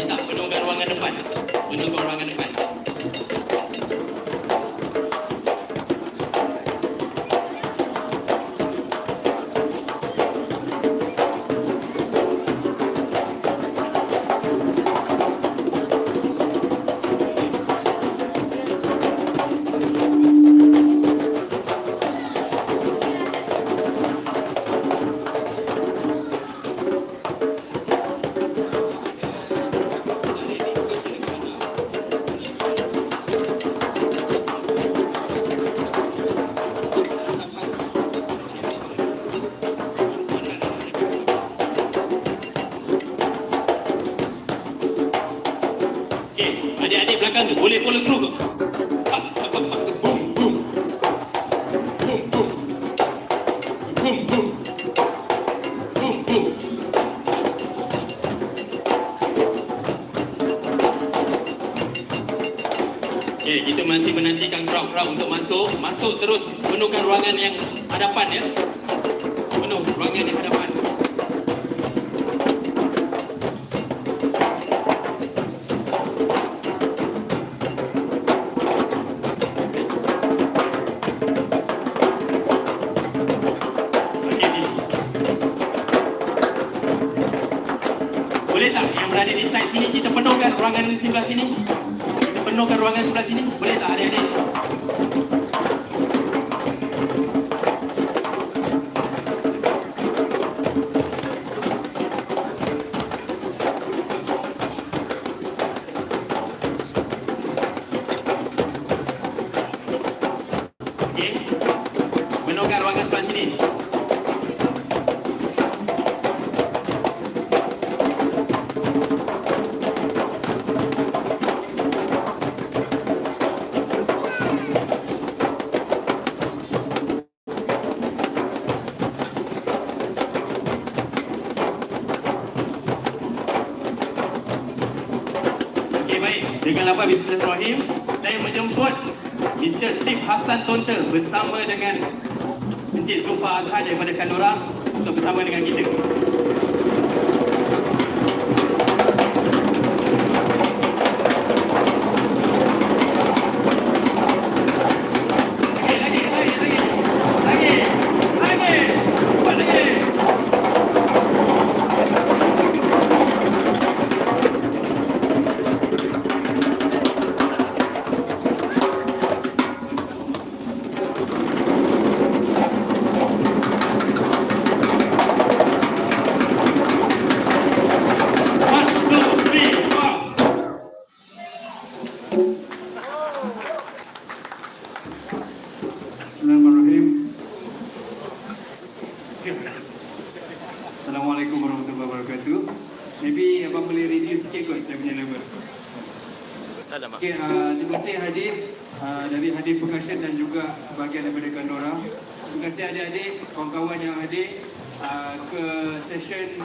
tak penuhkan ruangan depan. Penuhkan ruangan depan. Adik-adik belakang tu boleh follow through ke? Boom, boom. Boom, boom. Boom, boom. Boom, boom. Okay, kita masih menantikan crowd-crowd untuk masuk. Masuk terus penuhkan ruangan yang hadapan ya. Penuh ruangan yang hadapan. Boleh tak yang berada di side sini kita penuhkan ruangan di sebelah sini? Kita penuhkan ruangan sebelah sini. Boleh tak adik-adik? Okey. Penuhkan ruangan sebelah sini. Dengan lafaz Bismillahirrahmanirrahim, saya menjemput Mr. Steve Hassan Tonte bersama dengan Encik Zulfa Azhar daripada Kandora untuk bersama dengan kita. Assalamualaikum warahmatullahi wabarakatuh. Maybe abang boleh review sikit kot saya punya level. Okay, terima kasih Hadif dari Hadif Perkusi dan juga sebahagian daripada Kandora. Terima kasih adik-adik, kawan-kawan yang hadir ke session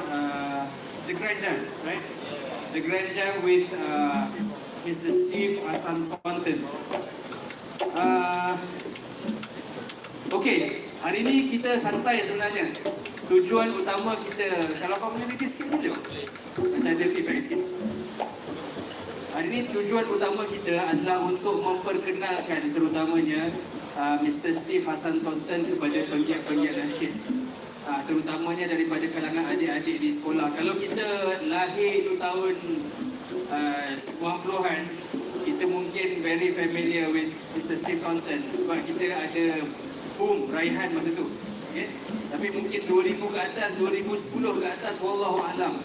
The Grand Jam, right? The Grand Jam with Mr. Steve Hassan Tonte. Okay, hari ni kita santai sebenarnya. Tujuan utama kita, kalau kau boleh lebih sikit boleh? Macam ada feedback sikit. Hari ini tujuan utama kita adalah untuk memperkenalkan terutamanya Mr. Steve Hassan Tonte kepada penggiat-penggiat nasyid. Terutamanya daripada kalangan adik-adik di sekolah. Kalau kita lahir itu tahun 90-an, kita mungkin very familiar with Mr. Steve Tonte sebab kita ada boom raihan masa tu. Okay? Tapi mungkin 2000 ke atas, 2010 ke atas, wallahu alam.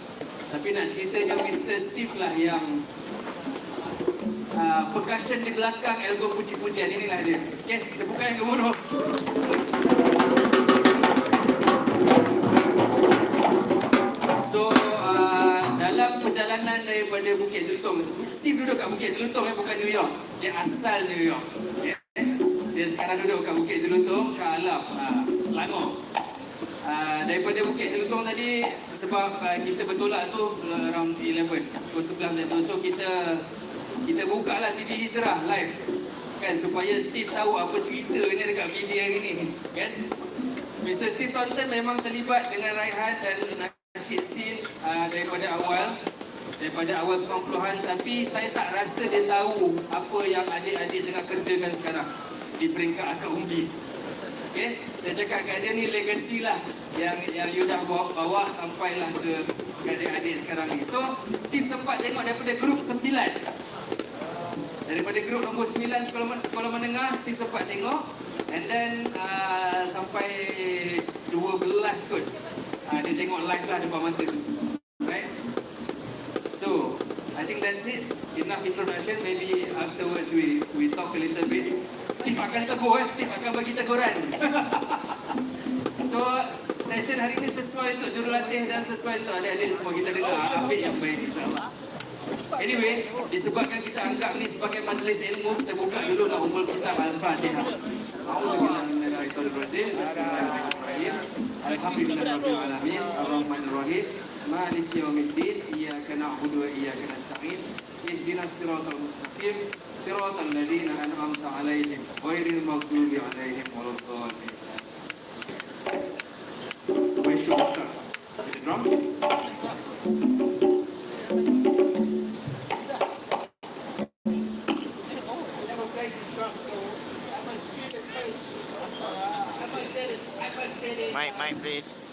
Tapi nak ceritanya Mr. Steve lah yang percussion di belakang elbow puji-pujian inilah dia. Okay, tepukan yang gemuruh. So dalam perjalanan daripada Bukit Jelutong, Steve duduk kat Bukit Jelutong bukan New York. Dia asal New York. Okay? Dia sekarang duduk kat Bukit Jelutong, Shah Alam, Selangor. Daripada Bukit Jelutong tadi, sebab kita bertolak tu around 11, pukul 11 tu. So kita buka lah TV Hijrah live kan, supaya Steve tahu apa cerita ni dekat media ni kan. Mr. Steve Tonte memang terlibat dengan raihan dan nasyid scene daripada awal. daripada awal 90-an, tapi saya tak rasa dia tahu apa yang adik-adik tengah kerjakan sekarang di peringkat akar umbi. Okay? Saya cakap kat dia ni legacy lah yang you dah bawa sampailah ke adik-adik sekarang ni. So, Steve sempat tengok daripada grup 9. Daripada grup nombor 9 sekolah menengah, Steve sempat tengok. And then sampai 12 kot. Dia tengok live lah depan mata. Right? So, I think that's it. Enough introduction. Maybe afterwards we talk a little bit. Steve akan tegur, Steve akan bagi teguran. So, session hari ini sesuai untuk jurulatih dan sesuai untuk adik-adik semua. Kita dengar ambil yang baik, insyaAllah. Anyway, disebabkan kita anggap ni sebagai majlis ilmu, kita buka dulu lah ummul kitab Al-Fatihah. Bismillahirrahmanirrahim. Alhamdulillahirabbil alamin. Arrahmanirrahim. Maliki yaumiddin. Iyyaka na'budu wa iyyaka nasta'in. Ihdinas siratal mustaqim. Siratal ladzina an'amta 'alaihim ghairil maghdubi 'alaihim waladdallin. Where should we start? With the drums? Mic, please.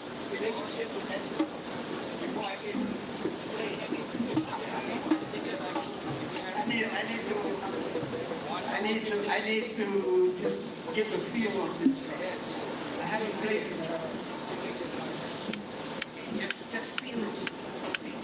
I need to just get the feel of this. I haven't played. Just feel something.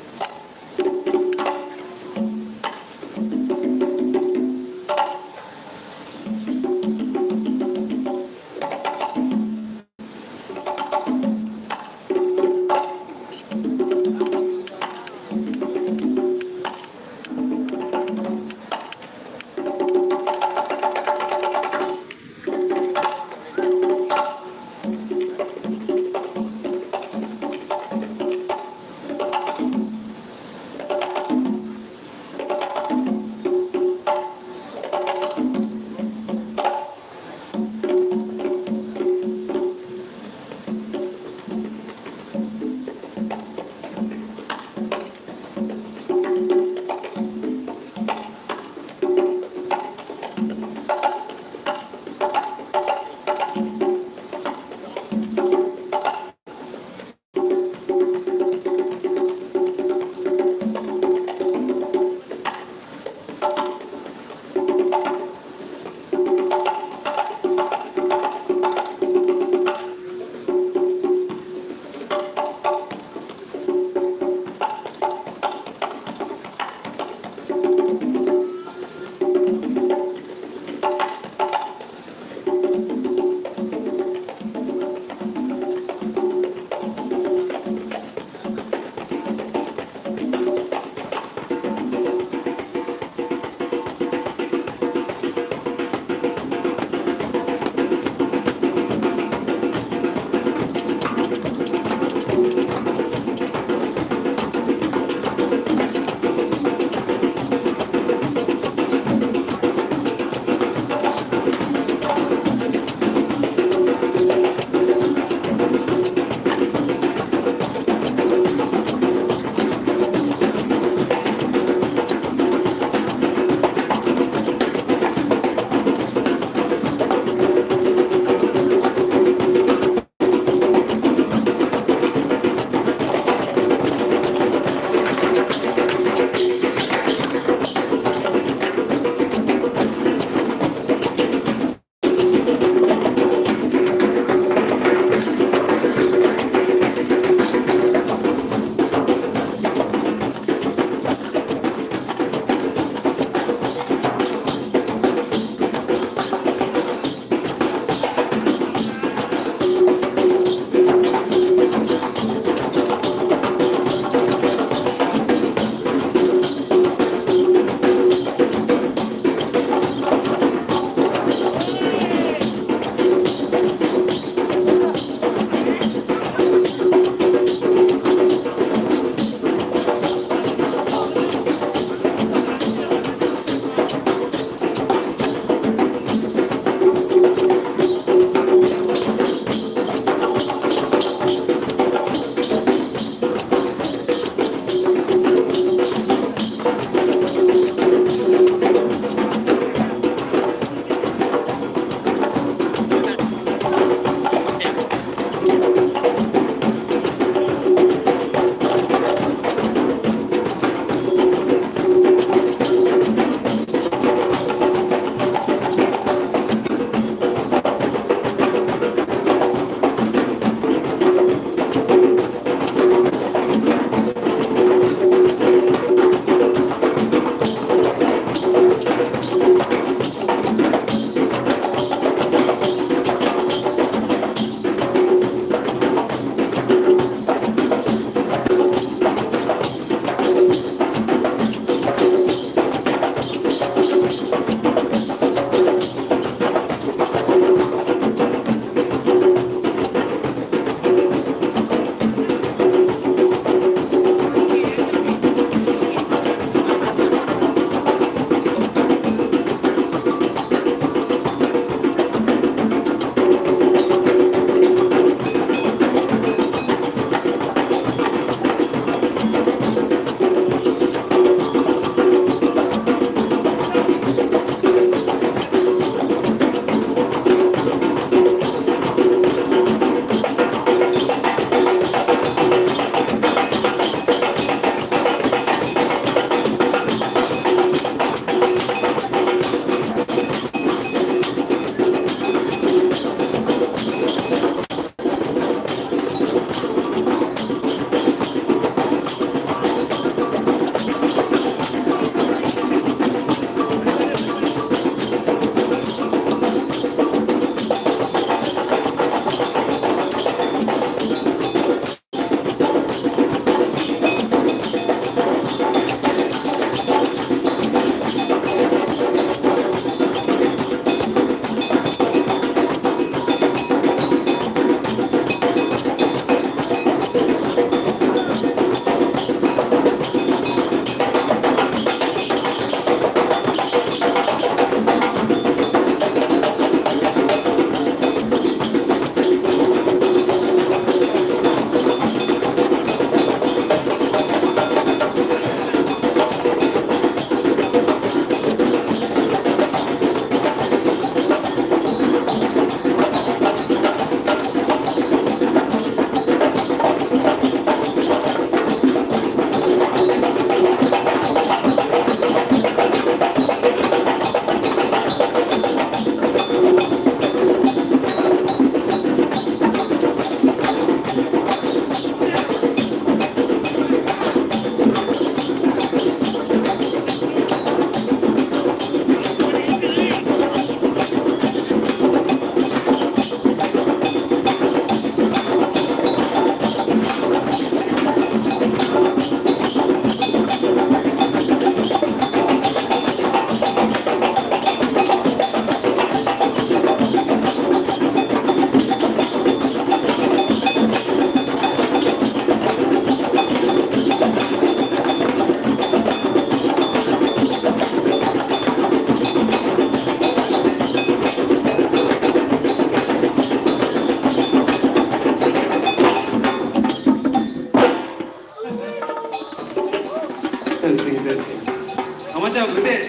Macam betul.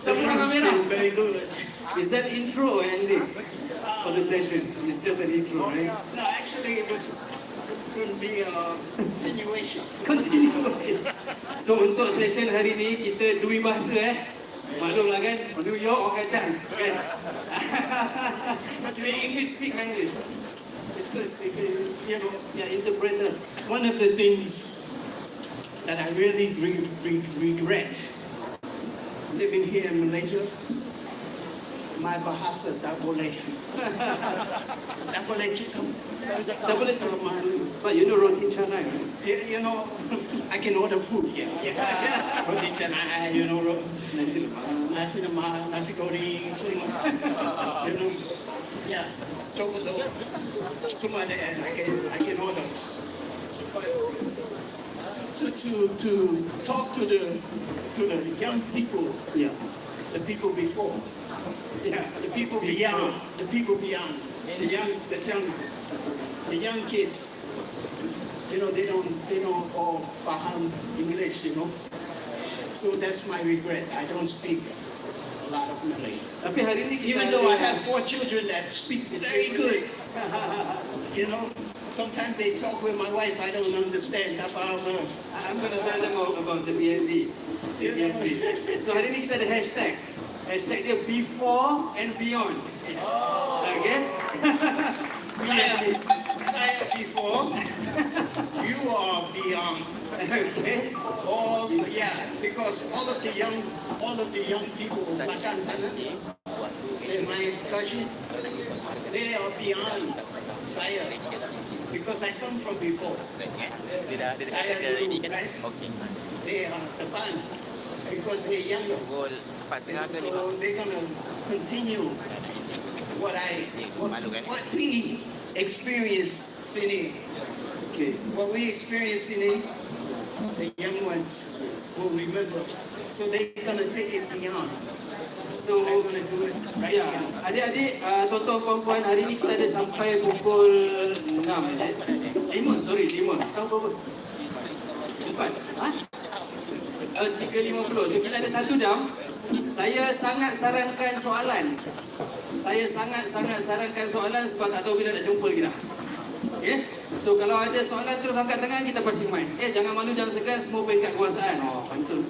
Sama kamera. Very good. Is that intro or anything for the session? It's just an intro, right? No, actually, it was going to be a continuation. Continue. So untuk session hari ni kita dui bahasa Maklumlah kan, New York orang kacang kan. Must be English speak language. It's good because, you know, yeah, interpreter. One of the things that I really regret living here in Malaysia, my bahasa tak boleh. Tak boleh cakap. Tak boleh sama. But you know roti canai, right? You know, I can order food, yeah. Roti canai, you know, nasi lemak, nasi goreng, semua. You know, yeah. Chocolate, semua ada, I can order. But to talk to the young people, Yeah. the people before, Yeah, the people beyond, the people beyond, the young kids. You know, they don't all faham English, you know. So that's my regret. I don't speak a lot of Malay. Tapi hari ni kita Even though I have 4 children that speak very good, you know, sometimes they talk with my wife, I don't understand. I'm going to tell them about the BND. So hari ni kita ada hashtag. Hashtag dia before and beyond. Okay? Saya before, you are beyond. Okay? Because all of the young people makan sana, my cousin, they are beyond saya. Because I come from before. Saya dulu, right? They are depan. Because they're younger. So they're gonna continue what we experience sini. Okay. What we experience sini, the young ones will remember. So they're gonna take it beyond. So I'm gonna do it right Ya, now. adik-adik, tuan-tuan puan-puan, hari ni kita ada sampai pukul 6, is it? 5. Sekarang berapa? 4. Ha? 3.50. So kita ada 1 jam. Saya sangat sarankan soalan. Sebab tak tahu bila nak jumpa lagi dah. Okay? So kalau ada soalan terus angkat tangan, kita pasti main. Jangan malu, jangan segan, semua peringkat kekuasaan. Oh, pantul.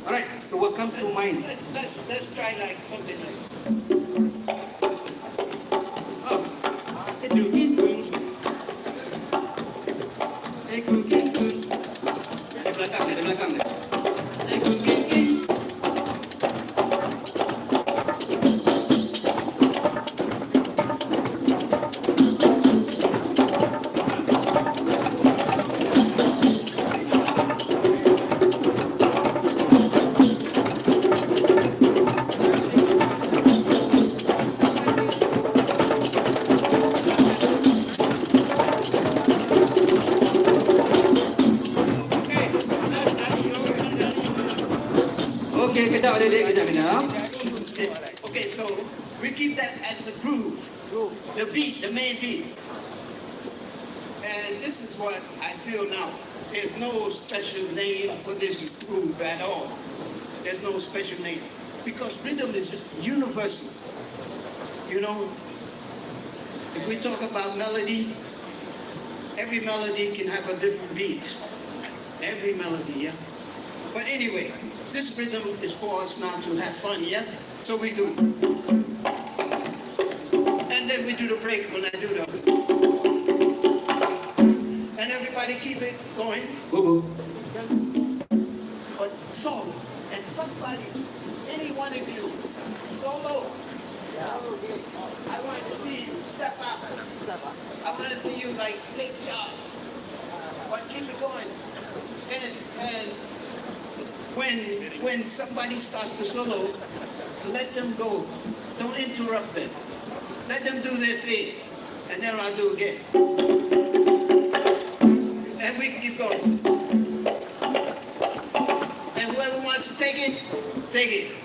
Alright, so what comes to mind? Let's try like something like. Di belakang dia. Okay, kejap adik-adik, kejap. Okay, so we keep that as the groove, the beat, the main beat. And this is what I feel now. There's no special name for this groove at all. There's no special name. Because rhythm is universal. You know, if we talk about melody, every melody can have a different beat. Every melody, yeah? But anyway, this rhythm is for us now to have fun, yeah? So we do. And then we do the break when I do the. And everybody keep it going. But solo. And somebody, any one of you, solo. I want to see you step out. I want to see you like take charge. But keep it going. And when somebody starts to solo, let them go. Don't interrupt them. Let them do their thing. And then I'll do again. And we keep going. And whoever wants to take it, take it.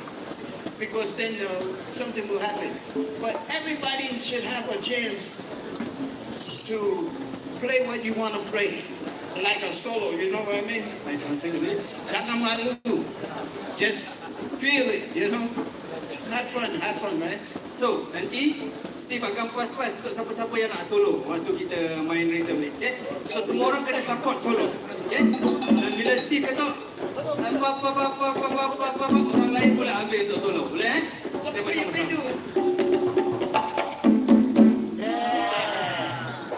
Because then something will happen. But everybody should have a chance to play what you want to play. like a solo, you know what I mean? Baik, translate dulu. Jangan malu. Just feel it, you know? Have fun, right? So, nanti Steve akan puas-puas untuk siapa-siapa yang nak solo waktu kita main rhythm ni. Okay? So, semua orang kena support solo. Okay? Dan bila Steve kata, orang lain pula ambil untuk solo. Boleh eh? Kita bersama-sama.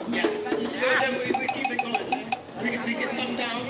Yeah. So then we keep it going. We can come down.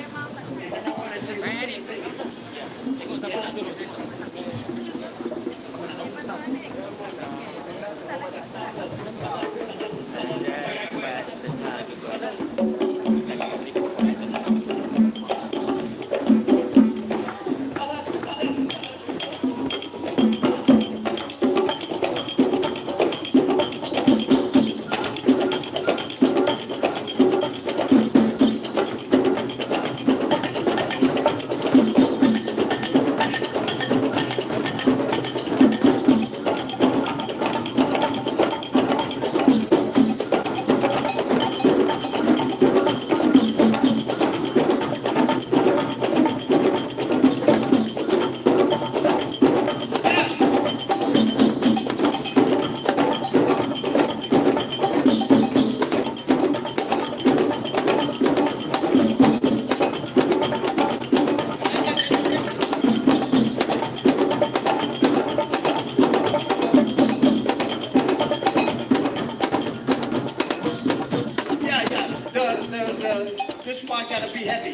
This part gotta be heavy.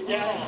Yeah.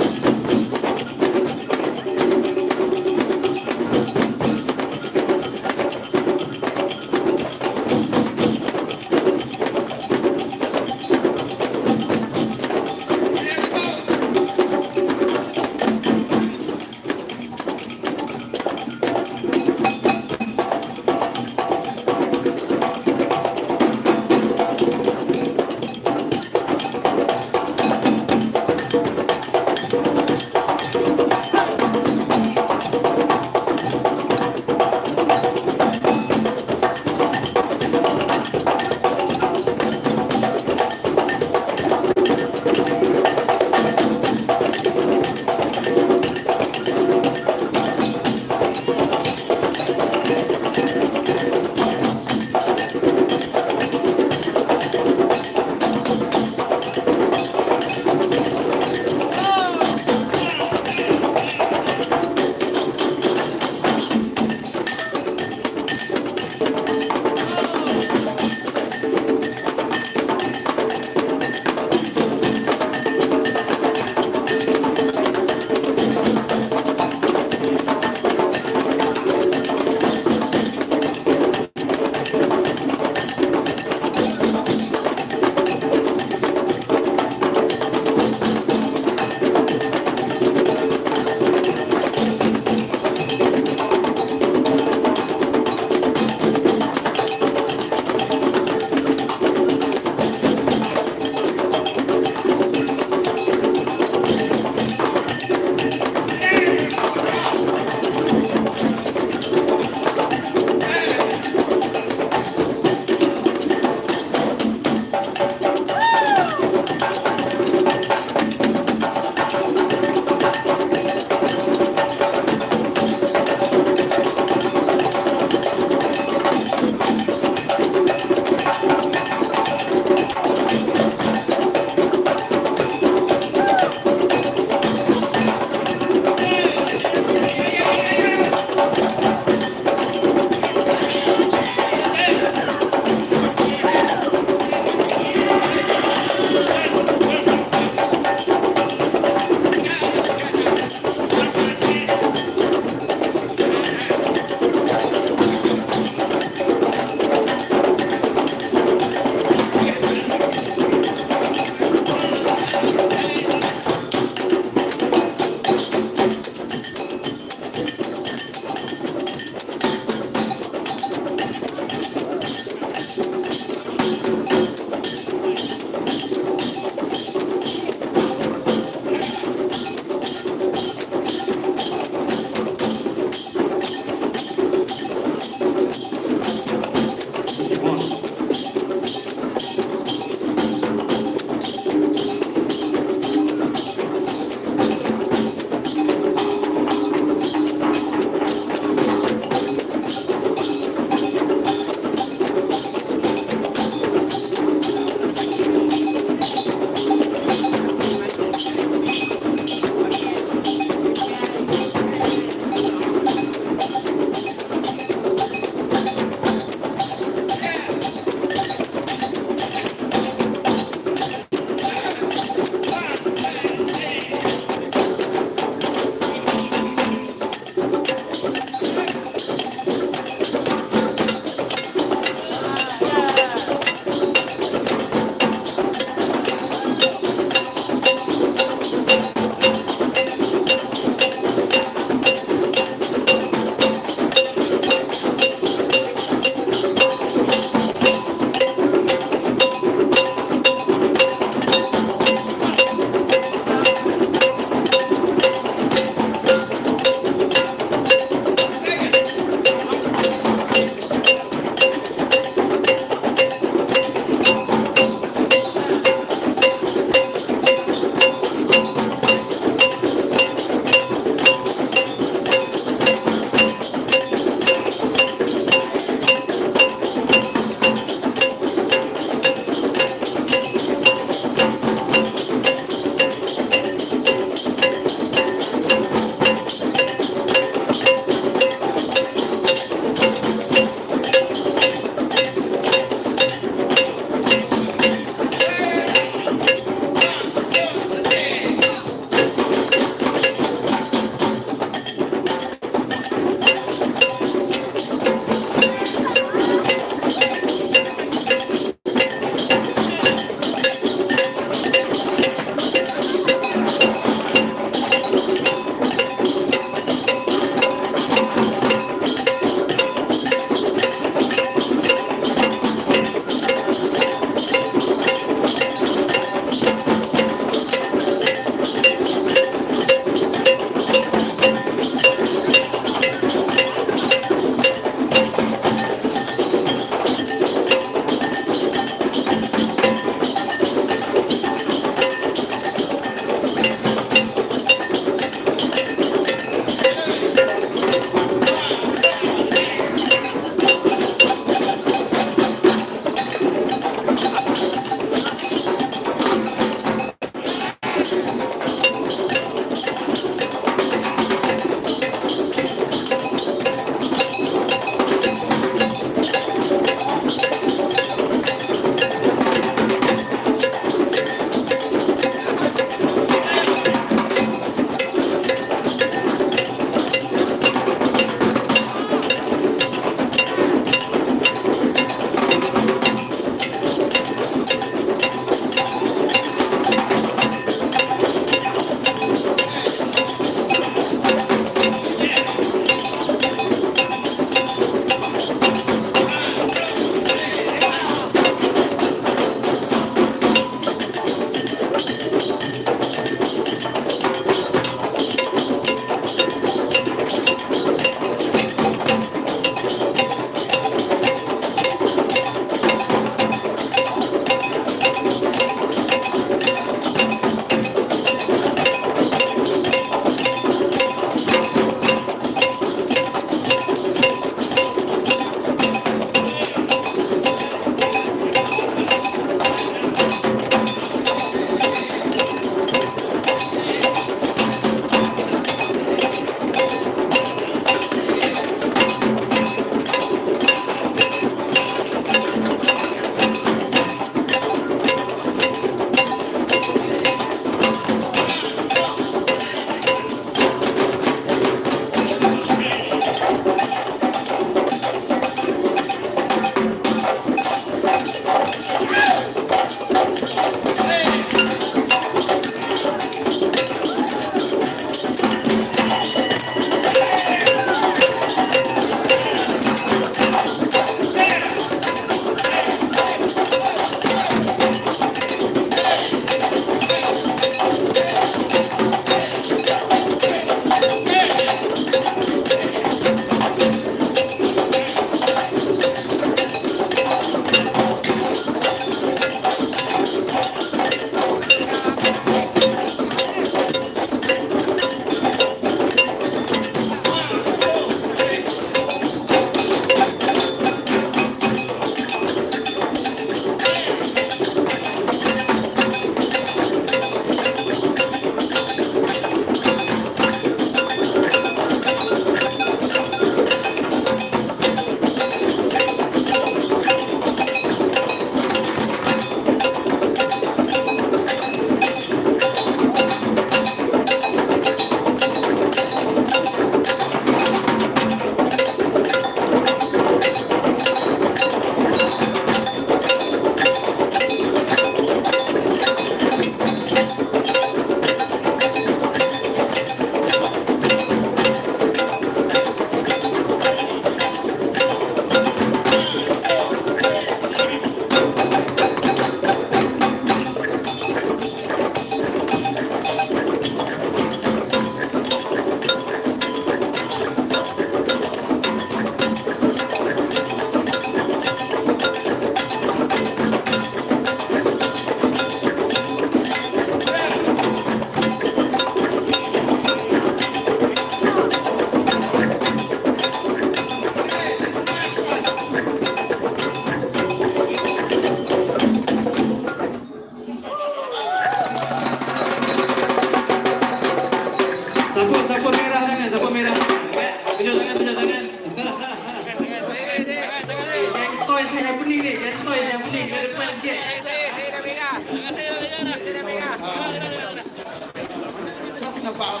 Talking about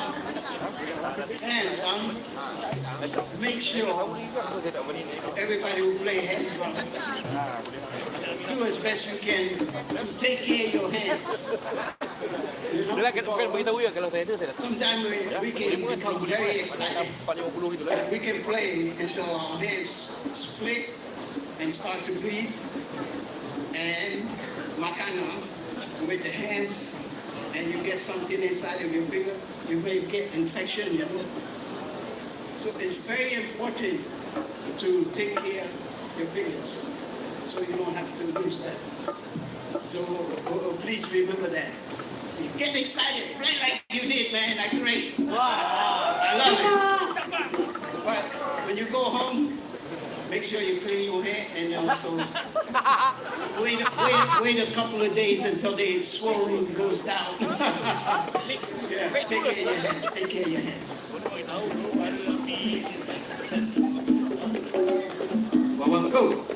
hands, make sure everybody who play hand drums do as best you can to take care of your hands. Sometimes we can become very excited. We can play until our hands split and start to bleed. And makana with the hands, and you get something inside of your finger, you may get infection. So it's very important to take care of your fingers, so you don't have to lose that. So please remember that. Get excited, play like you did, man. That's great. I love it. But when you go home, make sure you clean your hair and also wait a couple of days until the swelling goes down. Yeah, take care of your hands. Take care of your hands. Wawan go.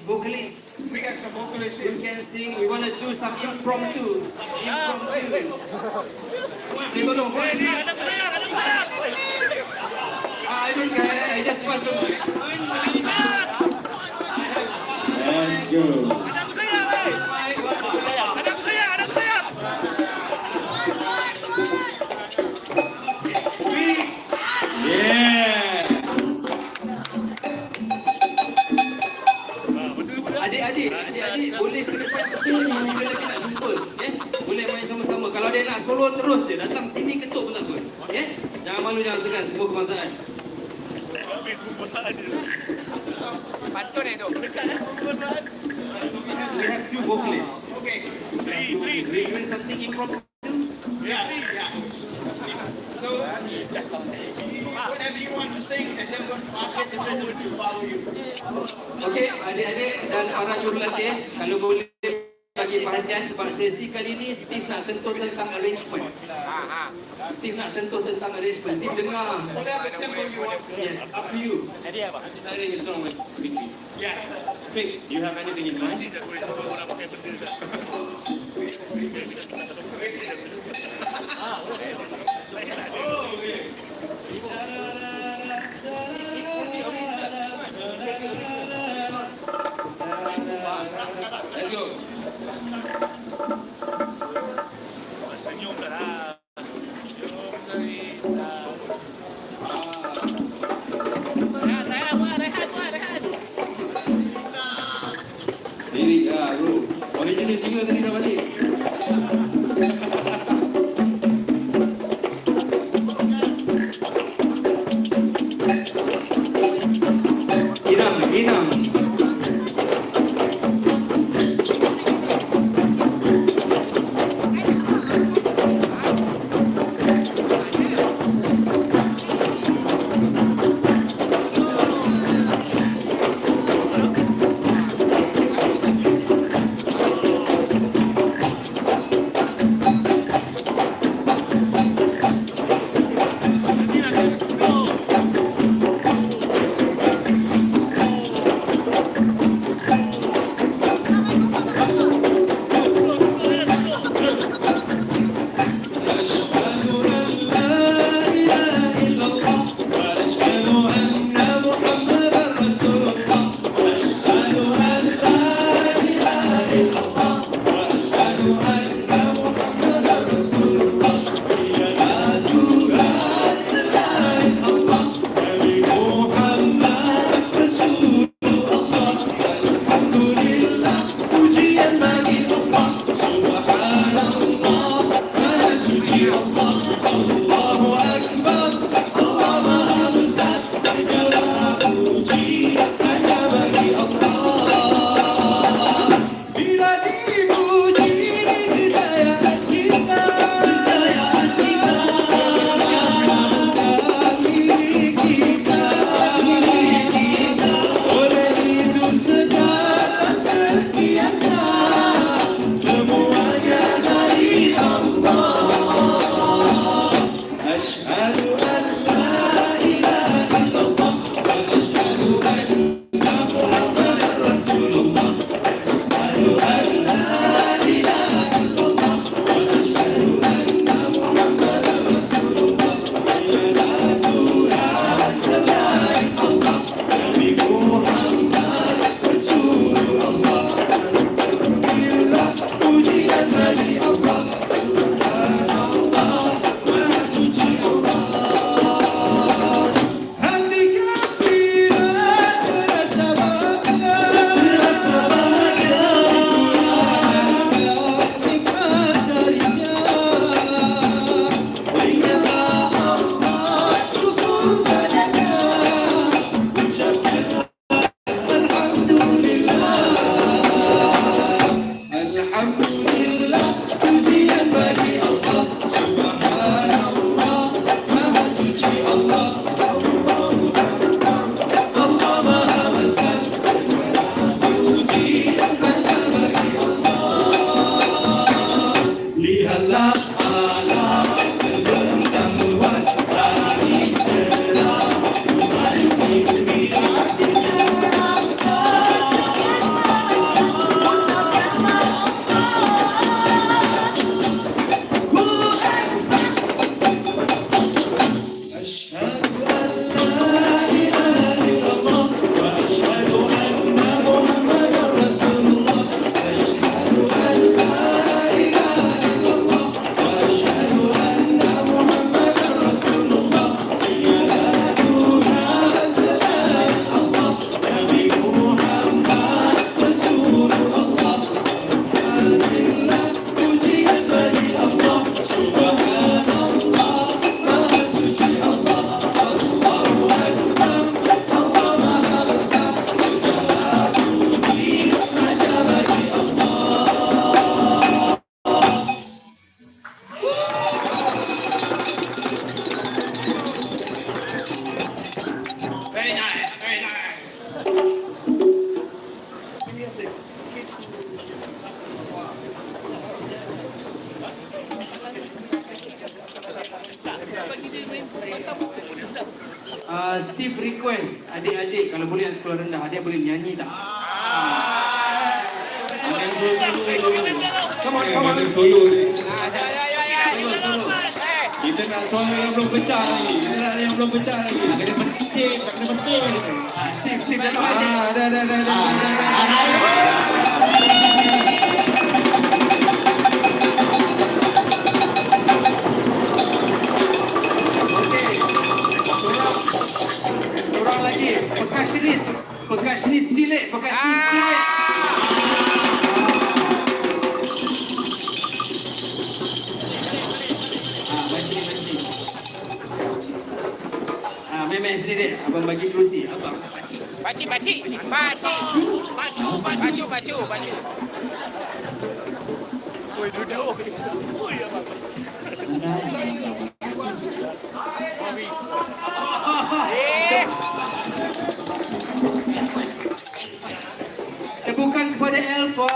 Vocalist. We got some vocalists You here. can sing. We want to do some impromptu. They don't know what. I don't care. I just want to. Let's go. Yeah. Adik-adik boleh ke depan sini bila lagi nak jumpa. Boleh main sama-sama. Kalau dia nak solo terus dia datang sini ketuk pun tak apa. Jangan malu, jangan segan, semua kebangsaan. Pantun itu. We have two vocalists. Okay. We doing something impromptu. Yeah. So, whatever you want to sing, and then I'll get the rhythm to follow you. Okey, adik-adik dan para jurulatih, kalau boleh bagi perhatian sebab sesi kali ini Steve nak sentuh tentang arrangement. Steve nak sentuh tentang arrangement. Steve dengar. Whatever tempo you want. Yes, up to you. Deciding a song with Vicky. Yeah. Vic, do you have anything in mind? Let's go. bro. Original singer tadi dah balik. Inang. Steve request adik-adik kalau boleh yang sekolah rendah, adik boleh nyanyi tak? Come on. Solo ni. Solo. Kita nak suara yang belum pecah lagi. Tak kena penting, tak kena penting. Steve jatuh adik. Dah. Seorang lagi, percussionist cilik. bagi kerusi. Abang. Pakcik, pakcik. Pakcik. Baju, baju, baju. Oi, duduk. Eh, Tepukan kepada Elva.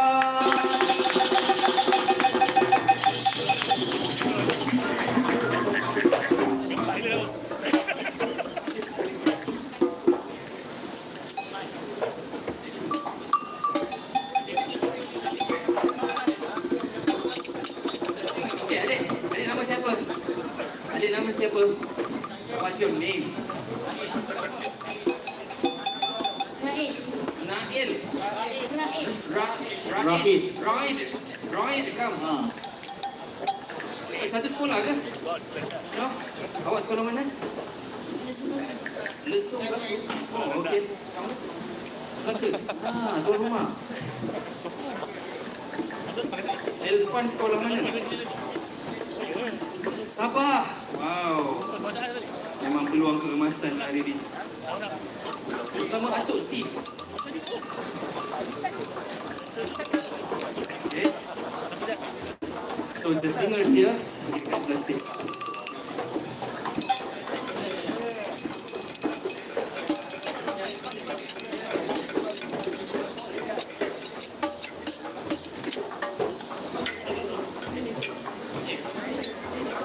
Okey, adik. Adik nama siapa? Adik nama siapa? What's your name? Raid. Nail. Raid. Raid, come. Satu sekolah ke? No? Awak sekolah mana? Lesung Batu. Oh, okey. Kamu? Melaka? Tuan rumah. Elfan sekolah mana? Sabah. Wow. Memang peluang keemasan hari ini. Bersama Atuk Steve. Okay. So the singers here, kita plastik.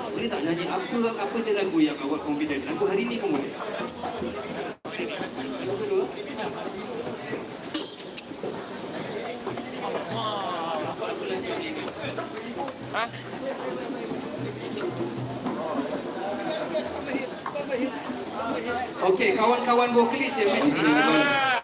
Boleh tak nyanyi apa je lagu yang awak confident? Lagu hari ni pun boleh. Lagu kedua. ha? Okey, kawan-kawan vokalis dia mesti. Marah.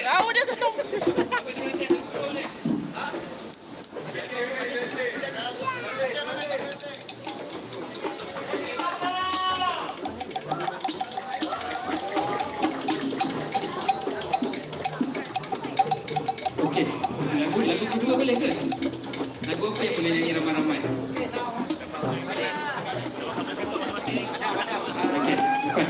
Tahu dia tutup. Okey, lagu kedua boleh ke? Lagu apa yang boleh nyanyi ramai-ramai? Okey, cepat.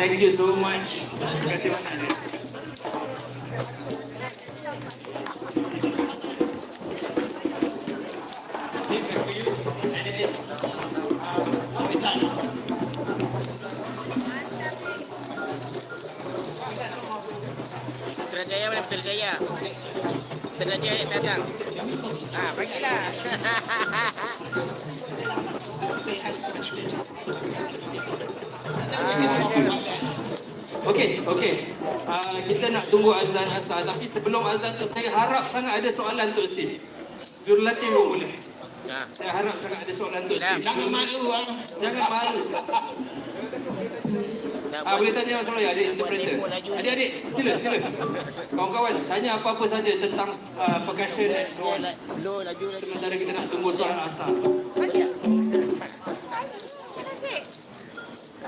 Thank you so much. Terima kasih banyak. Steve, back to you. Anything? We're done. Putrajaya mana Putrajaya? Putrajaya datang. Ah, bagilah. Okey. Kita nak tunggu azan asar, tapi sebelum azan tu saya harap sangat ada soalan untuk Steve. Jurulatin pun boleh. Ah. Saya harap sangat ada soalan untuk Steve. Jangan malu ah. Jangan malu. Boleh tanya soalan ya, adik interpreter. Adik-adik, sila. Kawan-kawan, tanya apa-apa saja tentang percussion dan so on. Sementara kita nak tunggu soalan asar.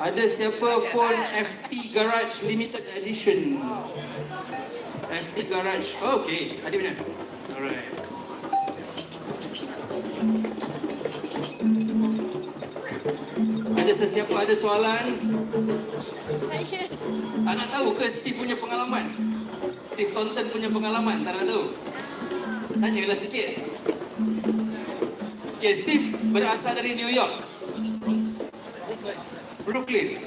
Ada siapa phone FT Garage Limited Edition? FT Garage. Oh, okay. Ada mana? Alright. Ada sesiapa ada soalan? Tak nak tahu ke Steve punya pengalaman? Steve Thornton punya pengalaman, tak nak tahu? Tanyalah sikit. Okay, Steve berasal dari New York. Brooklyn,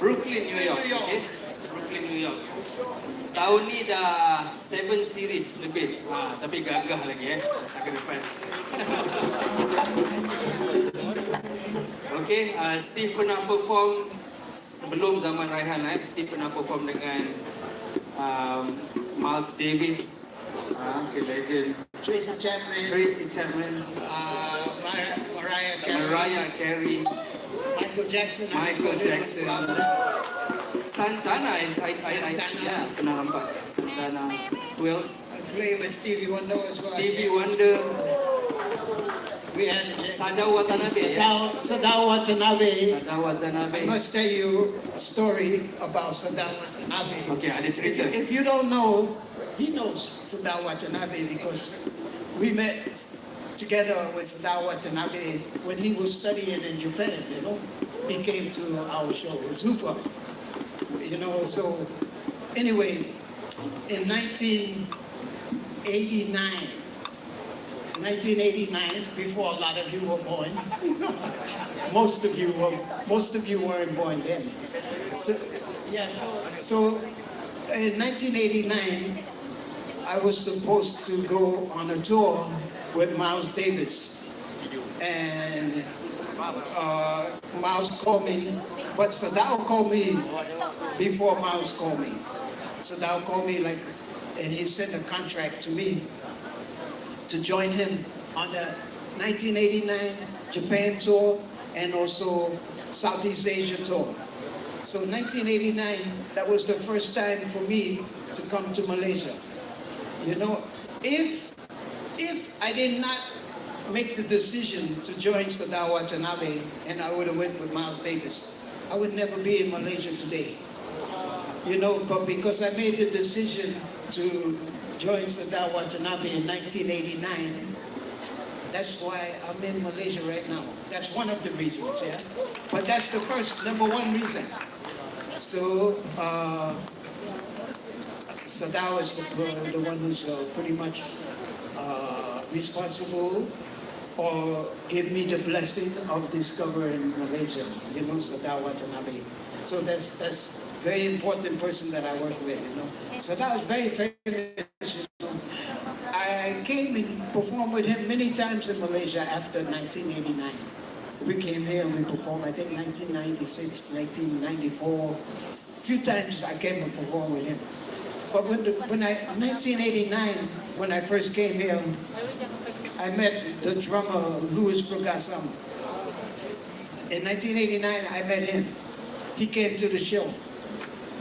New York. Okay? Brooklyn, New York. Tahun ni dah 7 series lebih. Tapi gagah lagi nak ke depan. Okay, Steve pernah perform sebelum zaman Raihan. Steve pernah perform dengan Miles Davis, legend. Tracy Chapman, Mariah Carey, Michael Jackson. Santana, yeah, pernah nampak Santana. Who else? I play with Stevie Wonder as well. Stevie Wonder, We had Sadao Watanabe. Sadao Watanabe. Sadao Watanabe. I must tell you a story about Sadao Watanabe. Okay, ada cerita. If you don't know, he knows Sadao Watanabe because we met together with Sadao Watanabe when he was studying in Japan, you know. He came to our show, Zufa. You know, so anyway, in 1989, before a lot of you were born, most of you weren't born then. So in 1989, I was supposed to go on a tour with Miles Davis, and Miles called me, but Sadao called me before Miles called me. Sadao called me and he sent a contract to me to join him on the 1989 Japan tour and also Southeast Asia tour. So 1989, that was the first time for me to come to Malaysia. You know, if I did not make the decision to join Sadao Watanabe and I would have went with Miles Davis, I would never be in Malaysia today. You know, but because I made the decision to join Sadao Watanabe in 1989, that's why I'm in Malaysia right now. That's one of the reasons, yeah. But that's the number one reason. So, Sadao is the one who's pretty much responsible or give me the blessing of discovering Malaysia, you know, Sadao Watanabe. So that's very important person that I work with, you know. Sadao is very famous, you know. I came and performed with him many times in Malaysia after 1989. We came here and we performed, I think 1996, 1994. A few times I came and performed with him. But when 1989, when I first came here, I met the drummer, Louis Progasam. In 1989, I met him. He came to the show.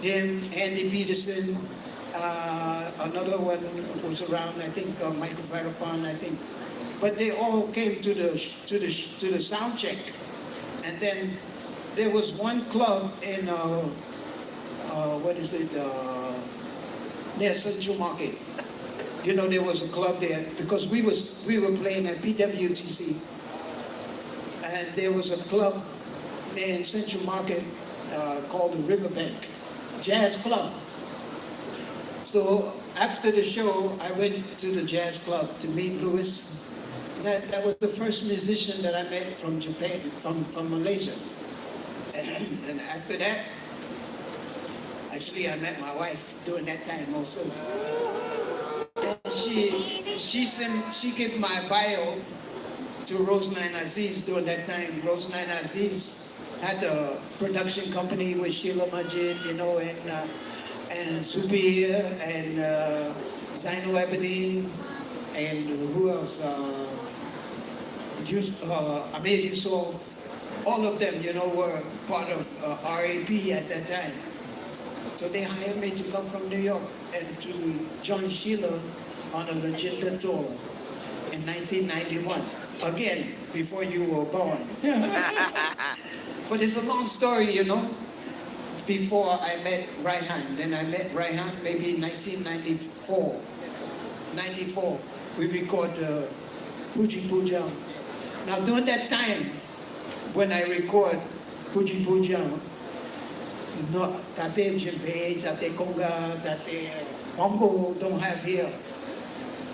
Him, Andy Peterson, another one was around, I think Michael Farapon, I think. But they all came to the sound check. And then there was one club in, near Central Market. You know, there was a club there because we were playing at PWTC, and there was a club in Central Market called the Riverbank. jazz club. So after the show, I went to the jazz club to meet Louis. That was the first musician that I met from Japan, from Malaysia. And after that, actually I met my wife during that time also. And she gave my bio to Roseline Aziz during that time. Roseline Aziz had a production company with Sheila Majid, you know, and Subir and Zainul Abidin and who else? Amir Yusuf. All of them, you know, were part of RAP at that time. So they hired me to come from New York and to join Sheila on a Legenda tour in 1991. Again, before you were born. But it's a long story, you know. Before I met Raihan. Then I met Raihan maybe in 1994. 94, we record Puji Puja. Now during that time, when I record Puji Puja, no, tate Jembe, tate Conga, tate Bongo don't have here.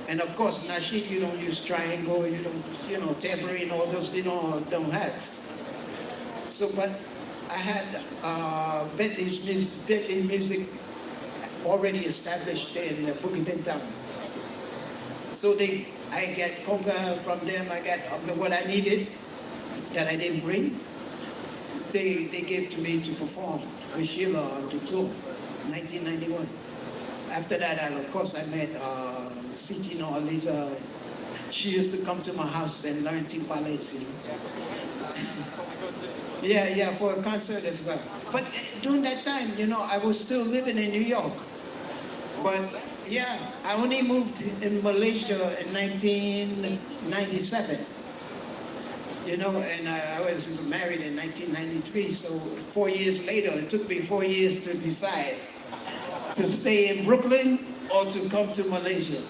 And of course, Nashik, you don't use triangle, you don't, you know, tambourine, all those, you know, don't have. So, but I had Bentley's music already established in Bukit Bintang. So I get conga from them, I got what I needed that I didn't bring. They gave to me to perform with Sheila on the tour, 1991. After that, of course, I met Siti Noaliza. She used to come to my house and learn timpales, you know. Yeah, for a concert as well. But during that time, you know, I was still living in New York. But yeah, I only moved in Malaysia in 1997. You know, and I was married in 1993, so 4 years later, it took me 4 years to decide to stay in Brooklyn or to come to Malaysia.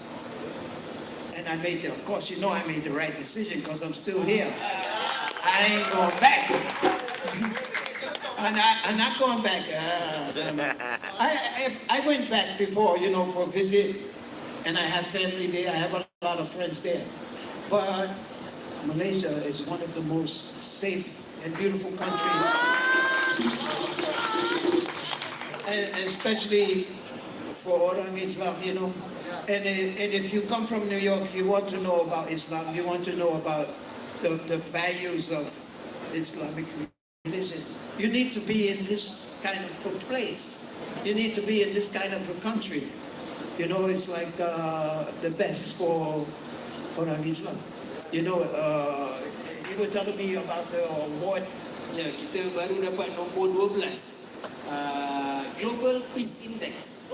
And I made, of course, you know I made the right decision because I'm still here. I ain't going back. I'm not going back. I went back before, you know, for a visit, and I have family there. I have a lot of friends there. But Malaysia is one of the most safe and beautiful countries, and especially for orang Islam, you know. And if you come from New York, you want to know about Islam, you want to know about the values of Islamic religion. You need to be in this kind of a place. You need to be in this kind of a country. You know, it's like the best for orang Islam. You know, you were telling me about the award. Ya, kita baru dapat nombor 12 Global Peace Index.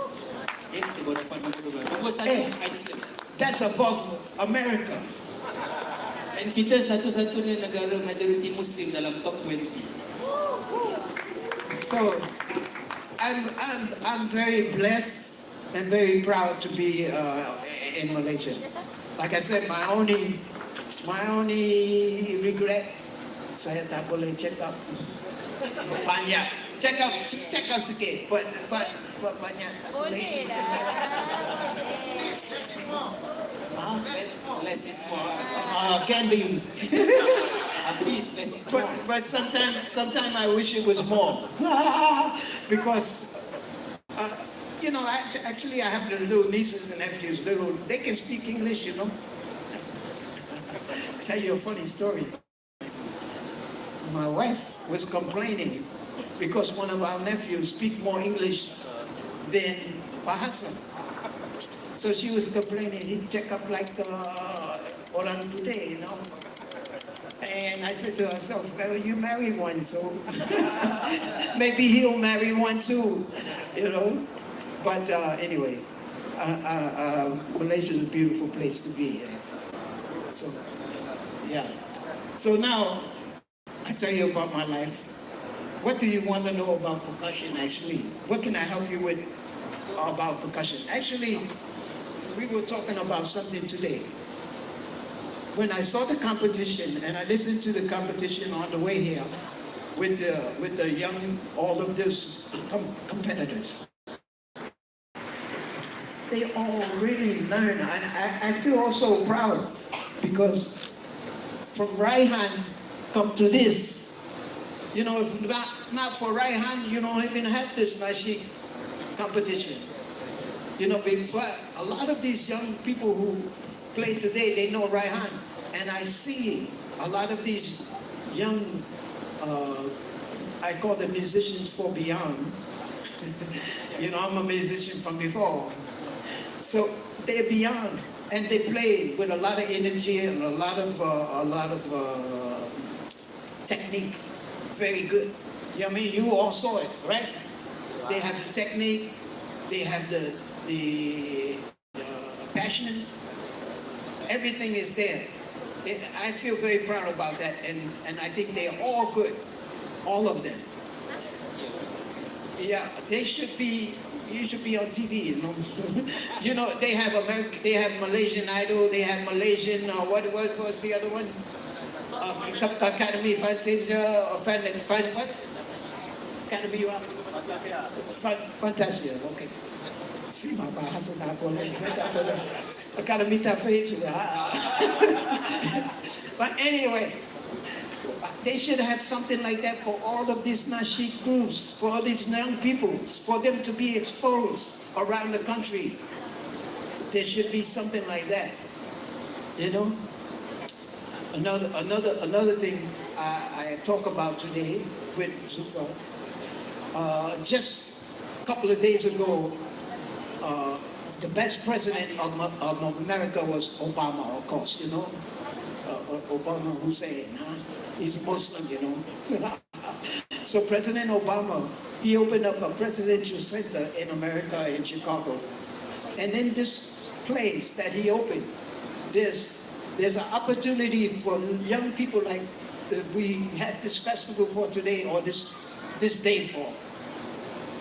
Okay, kita baru dapat nombor 12. Nombor 1 Iceland. That's above America. Dan kita satu-satunya negara majoriti Muslim dalam top 20. So, I'm very blessed and very proud to be in Malaysia. Like I said, my only regret, saya tak boleh check up banyak. Check up sikit, but banyak tak boleh. Less is more. Can be. At least less is more. But sometimes I wish it was more. Because, you know, actually I have the little nieces and nephews, they can speak English, you know. Tell you a funny story. My wife was complaining because one of our nephews speak more English than Bahasa. So she was complaining, he check up like orang today, you know. And I said to herself, well, you marry one, so maybe he'll marry one too, you know. But anyway, Malaysia is a beautiful place to be. So, yeah. So now, I tell you about my life. What do you want to know about percussion, actually? What can I help you with about percussion? Actually, we were talking about something today. When I saw the competition, and I listened to the competition on the way here, with the young, all of those competitors. They all really learn, and I feel also proud because from right hand come to this. You know, if not for right hand, you don't even have this Nashi competition. You know, but a lot of these young people who play today, they know right hand. And I see a lot of these young, I call them musicians for beyond. You know, I'm a musician from before. So they're beyond, and they play with a lot of energy and a lot of technique. Very good. You know what I mean? You all saw it, right? They have the technique, they have the passion. Everything is there. I feel very proud about that, and I think they're all good, all of them. Yeah, they should be. You should be on TV, you know. You know, they have Malaysian Idol, they have Malaysian, what was the other one? Academy Fantasia, or what? Academy Fantasia, okay. Si mabahasa na ako lang. Academy Fantasia. But anyway, they should have something like that for all of these Nashik groups, for all these young people, for them to be exposed around the country. There should be something like that. You know? Another thing I talk about today with Zufa, just a couple of days ago, the best president of America was Obama, of course, you know. Obama Hussein, huh? He's Muslim, you know. So President Obama, he opened up a presidential center in America, in Chicago. And in this place that he opened, there's an opportunity for young people like we had this festival for today, or this day for.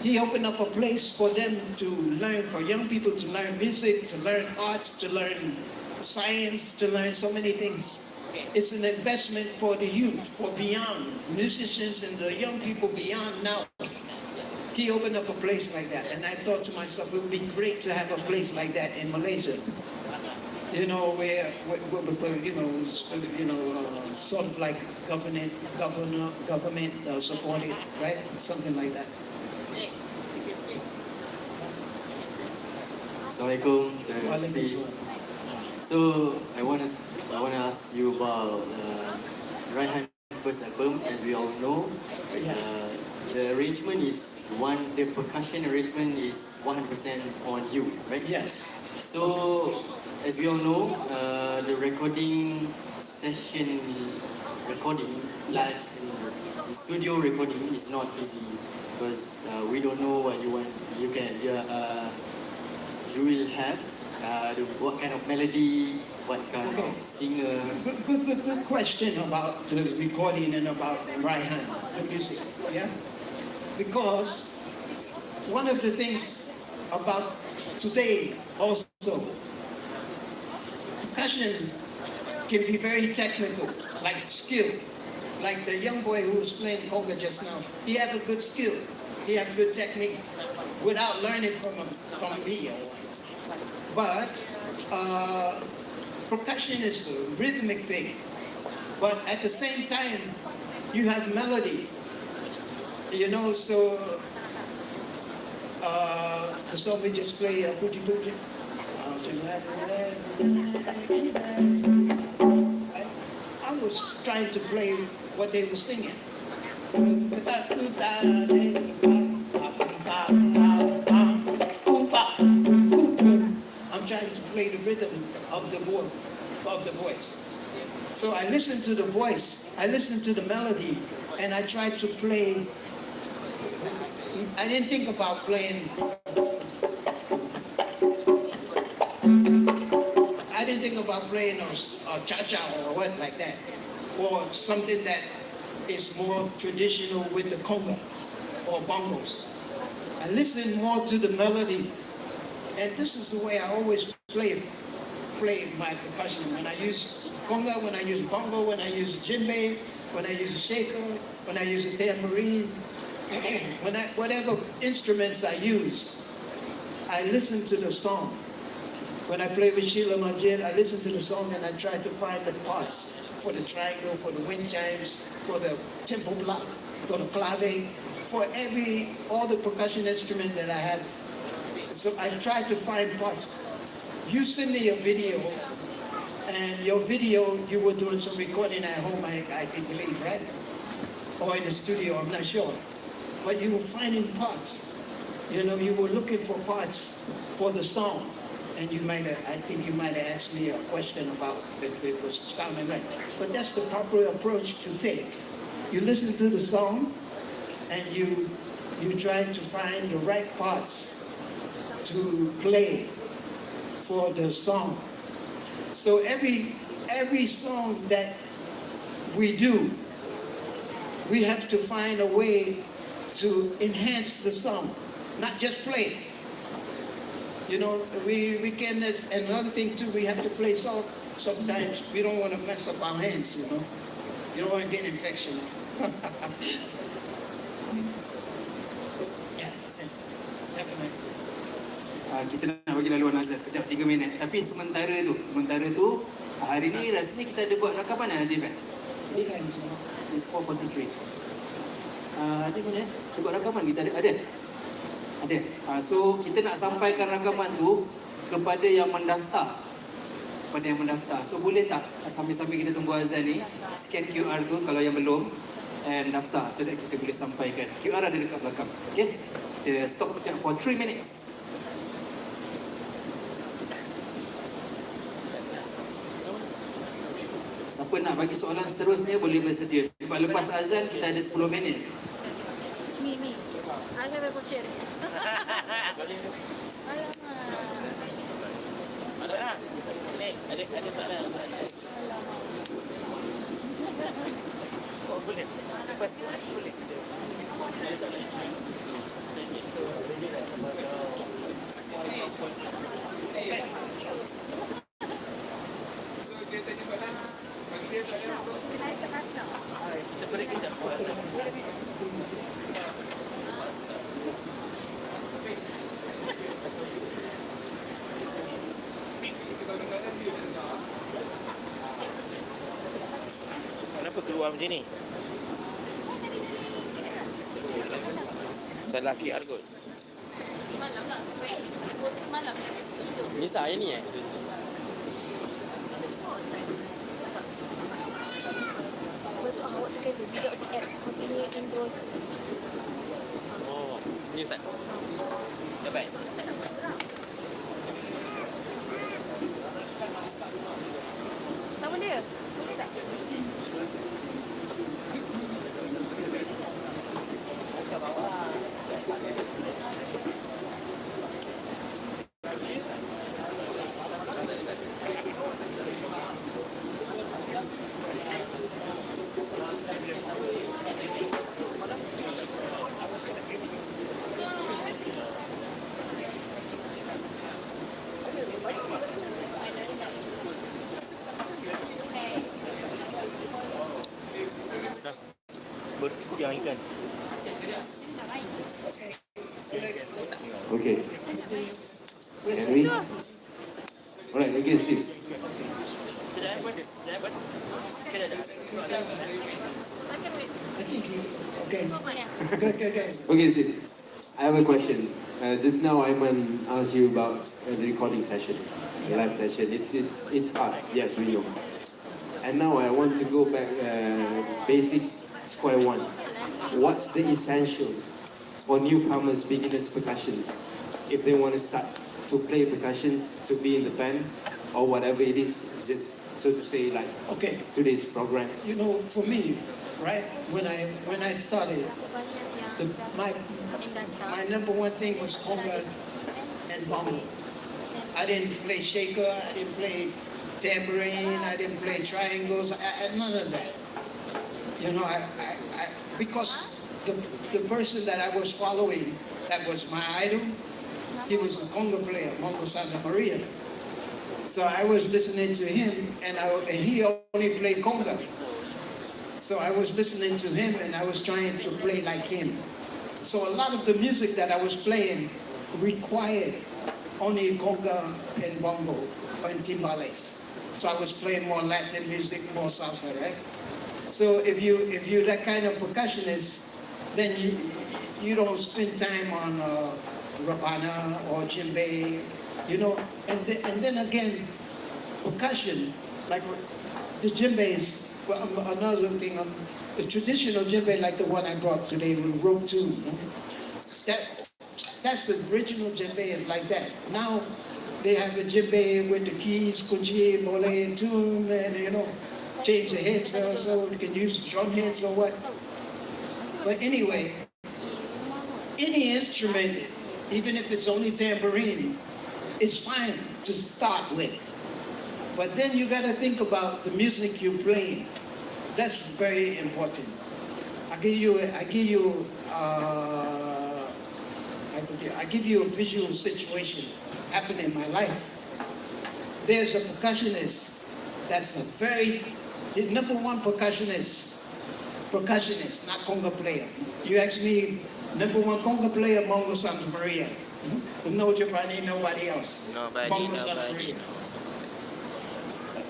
He opened up a place for them to learn, for young people to learn music, to learn arts, to learn science, to learn so many things. It's an investment for the youth, for beyond, musicians and the young people beyond now. He opened up a place like that, and I thought to myself, it would be great to have a place like that in Malaysia. You know, where sort of like government supported, right? Something like that. Assalamualaikum, Sir Steve. So I wanna ask you about Raihan first album. As we all know, the arrangement is the percussion arrangement is 100% on you, right? Yes. So as we all know, the recording, live studio recording is not easy because we don't know what you want. You will have what kind of melody, what kind of singer. Good question about the recording and about Raihan, the music. Yeah, because one of the things about today also, percussion can be very technical, like skill. Like the young boy who was playing conga just now, he has a good skill, he has good technique, without learning from me. But percussion is a rhythmic thing. But at the same time, you have melody. You know, so the song we just play, Puji Puji. I was trying to play what they were singing. I'm trying to play the rhythm of the voice. So I listened to the voice, I listened to the melody, and I tried to play. I didn't think about playing. I didn't think about playing a cha-cha or what like that, or something that is more traditional with the conga or bongos. I listened more to the melody. And this is the way I always play my percussion. When I use conga, when I use bongo, when I use djembe, when I use a shaker, when I use a tambourine, whatever instruments I use, I listen to the song. When I play with Sheila Majid, I listen to the song and I try to find the parts for the triangle, for the wind chimes, for the tempo block, for the clave, for all the percussion instrument that I have. So I try to find parts. You send me a video, and your video, you were doing some recording at home, I believe, right? Or in the studio, I'm not sure. But you were finding parts. You know, you were looking for parts for the song. And I think you might have asked me a question about if it was sounding right. But that's the proper approach to take. You listen to the song, and you try to find the right parts to play for the song. So every song that we do, we have to find a way to enhance the song, not just play. You know, we can, and another thing too, we have to play soft. Sometimes we don't want to mess up our hands, you know. You don't want to get infection. Yeah, definitely. Kita nak bagi laluan Azhar kejap 3 minit. Tapi sementara tu hari ni rasanya kita ada buat rakaman Adif kan? Defense, It's 4:43. Adif mana? Kita buat rakaman kita ada. So kita nak sampaikan rakaman tu kepada yang mendaftar. So boleh tak sambil-sambil kita tunggu azan ni, scan QR tu kalau yang belum, and daftar so that kita boleh sampaikan. QR ada dekat belakang. Okay? Kita stop kejap for 3 minutes. Siapa nak bagi soalan seterusnya boleh bersedia. Sebab lepas azan kita ada 10 minit. Me. I have a question. Ada soalan. Oh, boleh. Lepas boleh. Ada soalan. Kita break kejap. Kenapa keluar macam ni? Salah QR kot. Semalam lah. Semalam. Ni saya ni Betul awak tekan tu. Bila di app. Continue in those. Oh, ni Ustaz. Baik. Sama dia. Boleh tak? Yang ikan. Okay. Can we? Alright, okay, sit. Okay. Good. Okay, sit. I have a question. Just now Aiman asked you about the recording session, the live session. It's hard, yes, we know. And now I want to go back basic square one. What's the essentials for newcomers, beginners, percussions, if they want to start to play percussions, to be in the band, or whatever it is, just so to say, like Okay. today's program? You know, for me, right, when I started, my number one thing was conga and bongo. I didn't play shaker, I didn't play tambourine, I didn't play triangles, none of that. You know, because the person that I was following, that was my idol, he was a conga player, Mongo Santa Maria. So I was listening to him, and he only played conga. So I was listening to him and I was trying to play like him. So a lot of the music that I was playing required only conga and bongo and timbales. So I was playing more Latin music, more salsa, right? So if you're that kind of percussionist, then you don't spend time on rabana or djembe, you know. And then again, percussion, like the djembes. Well, another thing, the traditional djembe, like the one I brought today with rope tune, you know? That's the original djembe is like that. Now they have a djembe with the keys, kunji, mole, and tune, and you know, change the heads so you can use drum heads or what. But anyway, any instrument, even if it's only tambourine, it's fine to start with. But then you gotta think about the music you're playing. That's very important. I give you a visual situation happening in my life. There's a percussionist that's a the number one percussionist, not conga player. You ask me, number one conga player, Mongo Santa Maria. No Giovanni, nobody else. Mongo Santa Maria.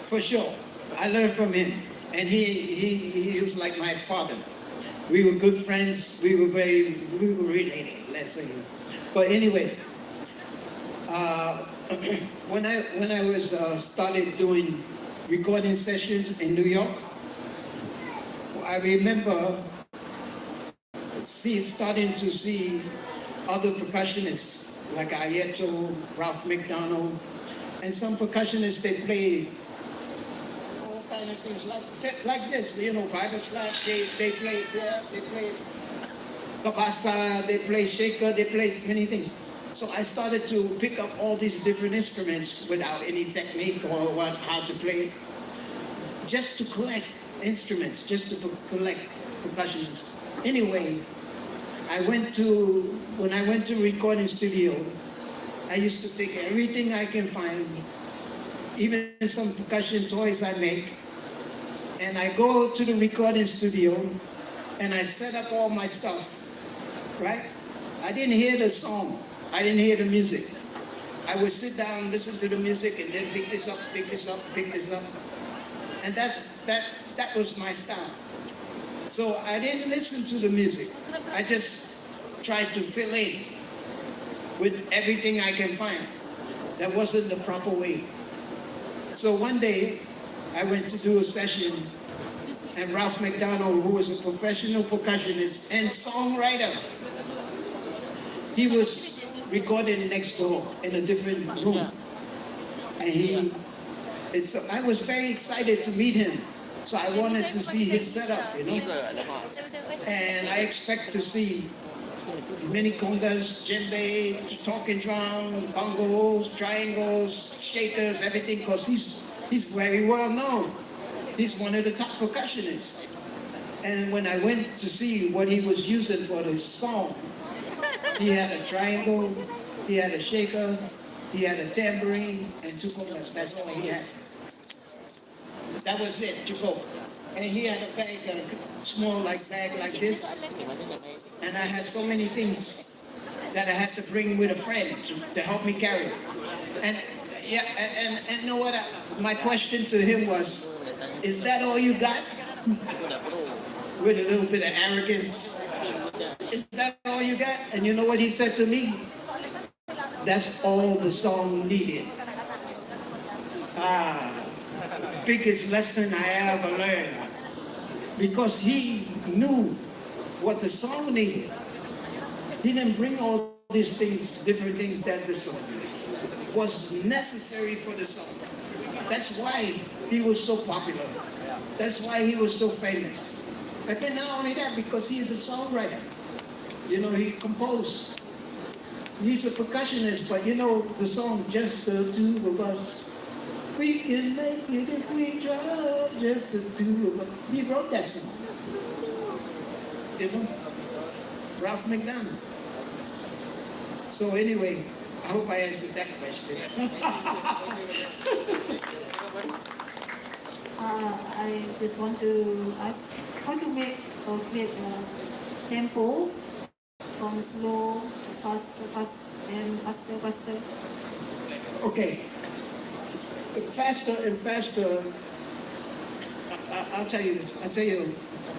For sure. I learned from him. And he was like my father. We were good friends. We were related, let's say. But anyway, when I was started doing recording sessions in New York, I remember starting to see other percussionists like Ayeto, Ralph McDonald, and some percussionists they play all kind of things like this, you know, Bible slap. They play kabasa, they play shaker, they play many things. So I started to pick up all these different instruments without any technique or how to play it, just to collect instruments, just to collect percussions. Anyway, when I went to recording studio, I used to take everything I can find, even some percussion toys I make, and I go to the recording studio and I set up all my stuff, right? I didn't hear the song. I didn't hear the music. I would sit down, listen to the music, and then pick this up, pick this up, pick this up. And that was my style. So I didn't listen to the music. I just tried to fill in with everything I can find. That wasn't the proper way. So one day, I went to do a session, and Ralph McDonald, who was a professional percussionist and songwriter, he was recording next door in a different room. And I was very excited to meet him. So I wanted to see his setup, you know. And I expect to see many congas, djembe, talking drum, bongos, triangles, shakers, everything, because he's very well known. He's one of the top percussionists. And when I went to see what he was using for this song, he had a triangle, he had a shaker, he had a tambourine, and two congas. That's all he had. That was it, to go. And he had a bag, a small bag like this. And I had so many things that I had to bring with a friend to help me carry. And yeah, and you know what? My question to him was, is that all you got? With a little bit of arrogance. Is that all you got? And you know what he said to me? That's all the song needed. Biggest lesson I ever learned. Because he knew what the song needed. He didn't bring all these things, different things that the song was necessary for the song. That's why he was so popular. That's why he was so famous. But then not only that, because he is a songwriter. You know, he composed. He's a percussionist, but you know the song, Just the Two of Us. We can make it if we try, just the two of us. He wrote that song. You know? Ralph McDonald. So anyway, I hope I answered that question. I just want to ask, how to make create tempo from slow, fast, and faster. Okay. Faster and faster. I'll tell you.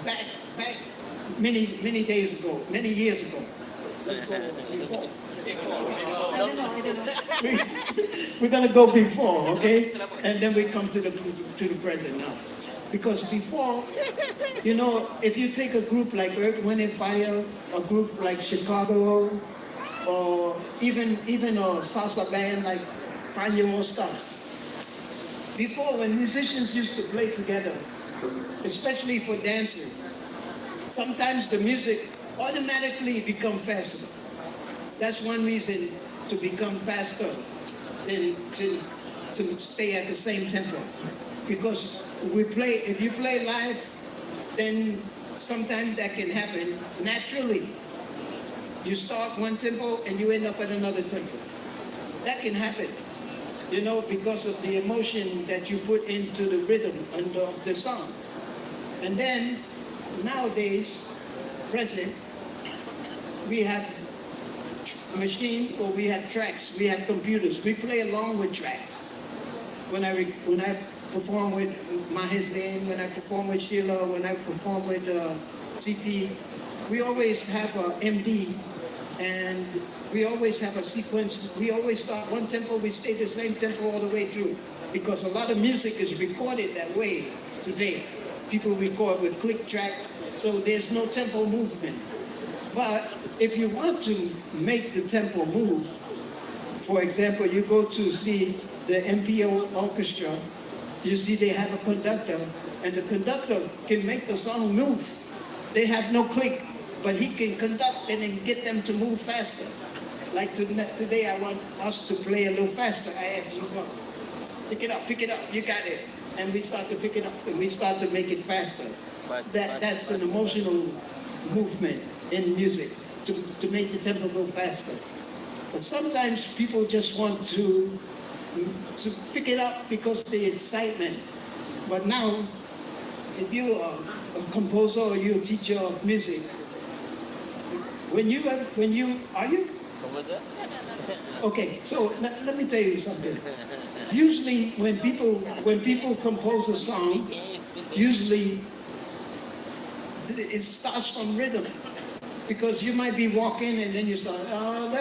Back many days ago, many years ago. Before. I don't know. We're gonna go before, okay? And then we come to the present now. Because before, you know, if you take a group like Earth, Wind and Fire, a group like Chicago, or even a salsa band like Find Your Own Stars. Before, when musicians used to play together, especially for dancing, sometimes the music automatically become faster. That's one reason to become faster than to stay at the same tempo. Because if you play live, then sometimes that can happen naturally. You start one tempo and you end up at another tempo. That can happen, you know, because of the emotion that you put into the rhythm of the song. And then nowadays, present, we have machines or we have tracks, we have computers. We play along with tracks. When I perform with Mahisdin, when I perform with Sheila, when I perform with CT, we always have a MD and we always have a sequence. We always start one tempo, we stay the same tempo all the way through. Because a lot of music is recorded that way today. People record with click track, so there's no tempo movement. But if you want to make the tempo move, for example, you go to see the MPO orchestra, you see they have a conductor, and the conductor can make the song move. They have no click, but he can conduct and then get them to move faster. Like today, I want us to play a little faster. I ask you, pick it up, you got it. And we start to pick it up, and we start to make it faster. That's an emotional movement in music, to make the tempo go faster. But sometimes people just want to pick it up because of the excitement. But now, if you're a composer or you're a teacher of music, are you? Composer? Okay, so let me tell you something. Usually when people compose a song, usually it starts from rhythm. Because you might be walking and then you start, and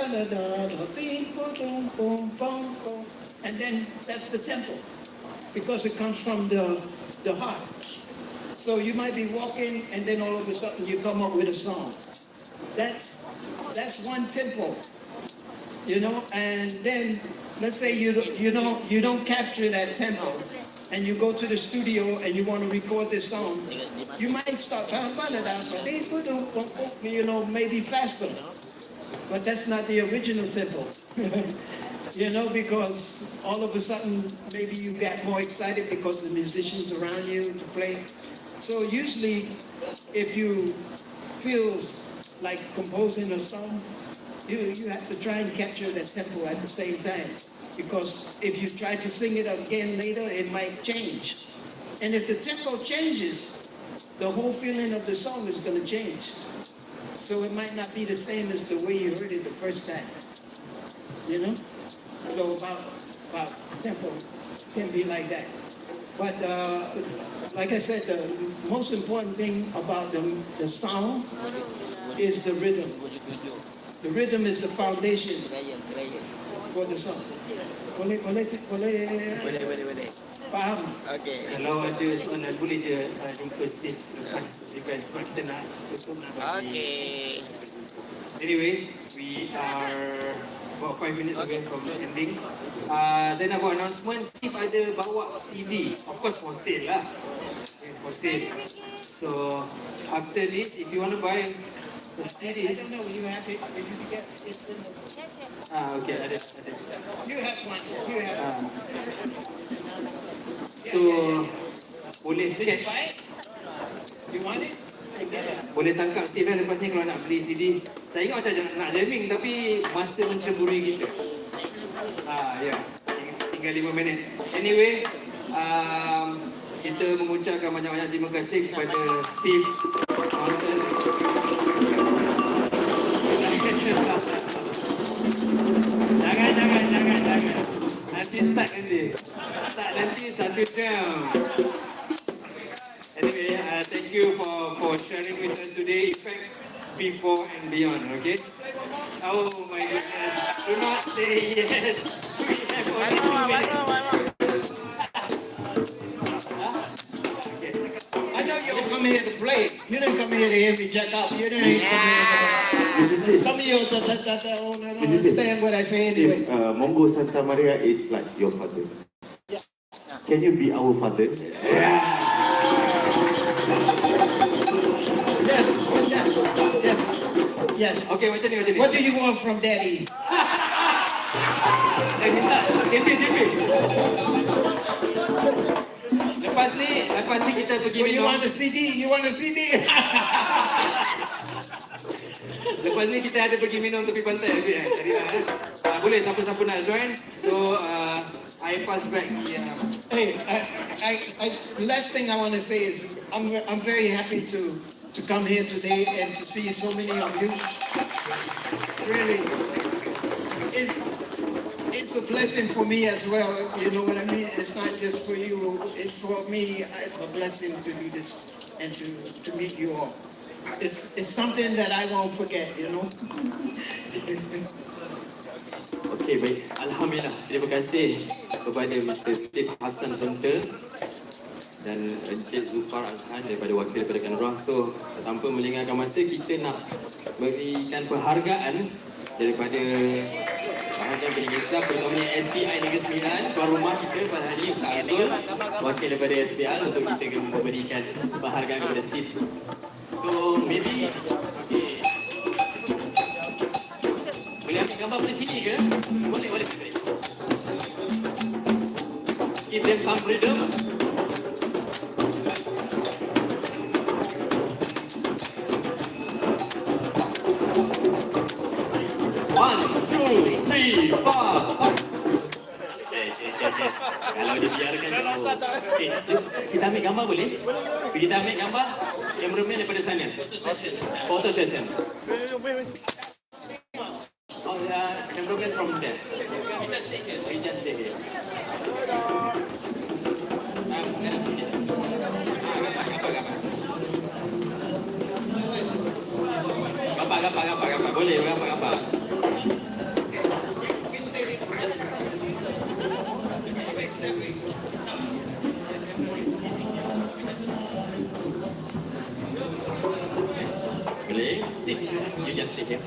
then that's the tempo. Because it comes from the heart. So you might be walking and then all of a sudden you come up with a song. That's one tempo. You know, and then let's say you don't capture that tempo, and you go to the studio and you want to record this song, you might start, you know, maybe faster, but that's not the original tempo. You know, because all of a sudden maybe you got more excited because the musicians around you to play. So usually, if you feel like composing a song, you have to try and capture that tempo at the same time. Because if you try to sing it again later, it might change. And if the tempo changes, the whole feeling of the song is going to change. So it might not be the same as the way you heard it the first time. You know? So about tempo can be like that. But like I said, the most important thing about the sound is the rhythm. The rhythm is the foundation for the song. Boleh. Faham? Okay. Kalau ada soalan boleh je jumpa Steve lepas event sebab kita nak tutup nak bagi. Okay. Anyway, we are about 5 minutes away from ending. Saya nak buat announcement. Steve ada bawa CD, of course for sale lah. Okay, for sale. So after this, if you want to buy some I CDs, don't know, you have it. If you get it's in the, okay, ada. you have one. You have one. So boleh Did you catch, buy it? You want it? Get it. boleh tangkap Steve kan lepas ni kalau nak beli CD. Saya ingat macam nak jamming tapi masa mencemburi kita. Ya, tinggal 5 minit. Anyway, kita mengucapkan banyak-banyak terima kasih kepada Steve Mountain. Jangan. Nanti start nanti 1 jam. Anyway, thank you for sharing with us today. Effect before and beyond. Okay. Oh my goodness. Do not say yes. We have only 2 minutes. I know you don't come here to play. You didn't come here to hear me jack up. You didn't come here to... Some of you don't understand what I say anyway. If Mongo Santa Maria is like your father, can you be our father? Yes. Okay, macam ni. What do you want from daddy? Minta, JP. Lepas ni kita pergi You minum. want a CD? You want a CD? Lepas ni kita ada pergi minum tepi pantai. Boleh siapa-siapa nak join. So, I pass back the... Hey, last thing I want to say is I'm very happy to come here today and to see so many of you. Really, it's a blessing for me as well. You know what I mean? It's not just for you. It's for me. It's a blessing to do this and to meet you all. It's something that I won't forget. You know. Okey, baik. Alhamdulillah. Terima kasih kepada Mr. Steve Hassan Hunter dan Encik Zulfar Al-Han daripada wakil daripada Kanurah. So, tanpa melengahkan masa, kita nak berikan penghargaan daripada bahagian peninggi Islam, terutamanya SPI Negeri Sembilan, tuan rumah kita pada hari ini, Ustaz Azul, wakil daripada SPI, untuk kita memberikan penghargaan kepada Steve. So, maybe, okay. Boleh ambil gambar pada sini ke? Boleh. Give them some freedom. One, two, three, four. Kalau dibiarkan jauh. Okay, kita ambil gambar boleh? Kita ambil gambar yang bermain daripada sana. Photo session. Oh, cameraman from there. We just stay here. Gambar. Boleh, gambar. Boleh? You just stay here.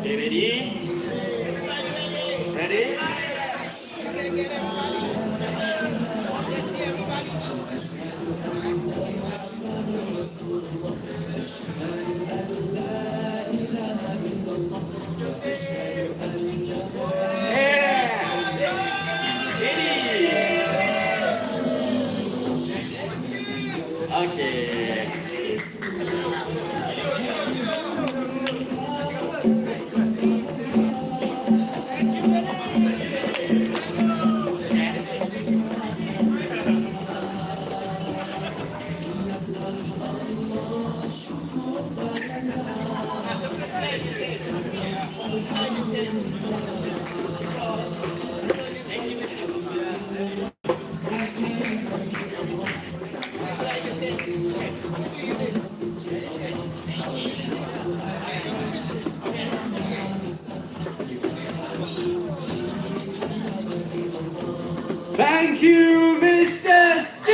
Okay, ready? Ready? Okay. Thank you, Mr. Steve.